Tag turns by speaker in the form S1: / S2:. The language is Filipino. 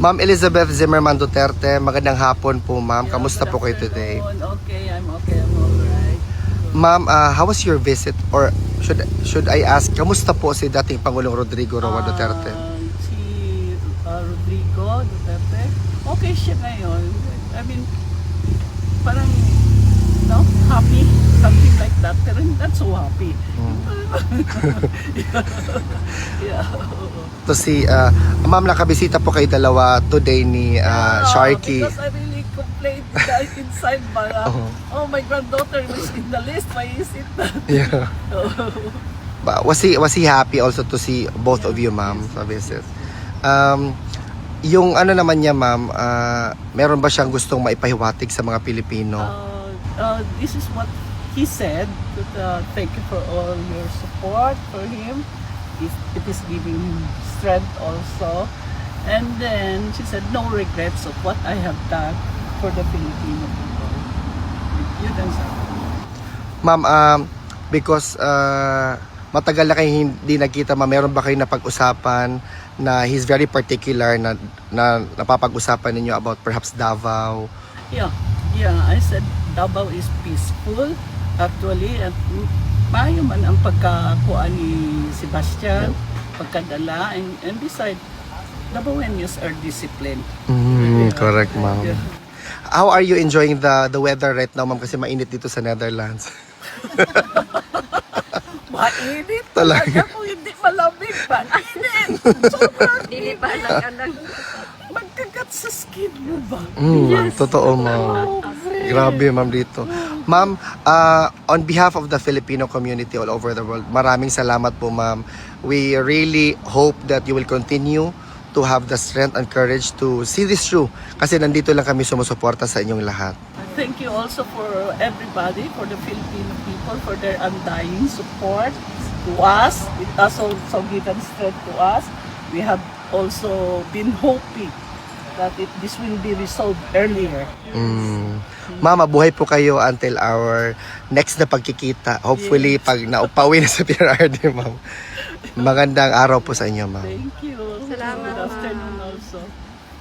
S1: Ma'am Elizabeth Zimmerman Duterte, magandang hapon po ma'am. Kamusta po kayo today?
S2: Okay, I'm alright.
S1: Ma'am, how was your visit? Or should I ask, kamusta po si dating Pangulong Rodrigo Roa Duterte?
S2: Si Rodrigo Duterte, okay siya ngayon. I mean, parang, no, happy, something like that. Pero not so happy. Yeah.
S1: To si, ma'am, nakabisita po kayo dalawa today ni Sharky.
S2: Because I really complained guys inside para, oh, my granddaughter was in the list. Why is it that?
S1: Yeah. Was he happy also to see both of you, ma'am, sa visit? Yung ano naman niya, ma'am, meron ba siyang gustong maipahiwatig sa mga Pilipino?
S2: This is what he said. That, thank you for all your support for him. It is giving him strength also. And then she said, no regrets of what I have done for the Filipino people. Yun ang sabi.
S1: Ma'am, because matagal na kayo hindi nagkita, ma'am, meron ba kayo napag-usapan na he's very particular na napapag-usapan ninyo about perhaps Davao?
S2: Yeah, I said Davao is peaceful actually, at maayo man ang pagkakuha ni Sebastian, pagkadala, and besides, Davaoenos are disciplined.
S1: Correct, ma'am.
S2: Yeah.
S1: How are you enjoying the weather right now, ma'am? Kasi mainit dito sa Netherlands.
S2: Mainit
S1: Talaga.
S2: talaga kung hindi malamig. Mainit! Sobrang
S3: Dili pa lang
S2: magkagat sa skin mo ba?
S1: Totoo, ma'am. Grabe, ma'am, dito. Ma'am, on behalf of the Filipino community all over the world, maraming salamat po, ma'am. We really hope that you will continue to have the strength and courage to see this through. Kasi nandito lang kami sumusuporta sa inyong lahat.
S2: Thank you also for everybody, for the Filipino people, for their undying support to us. It has also given strength to us. We have also been hoping that this will be resolved earlier.
S1: Ma'am, mabuhay po kayo until our next na pagkikita. Hopefully, pag naupawi na sa PRRD, ma'am. Magandang araw po sa inyo, ma'am.
S2: Thank you.
S3: Salamat.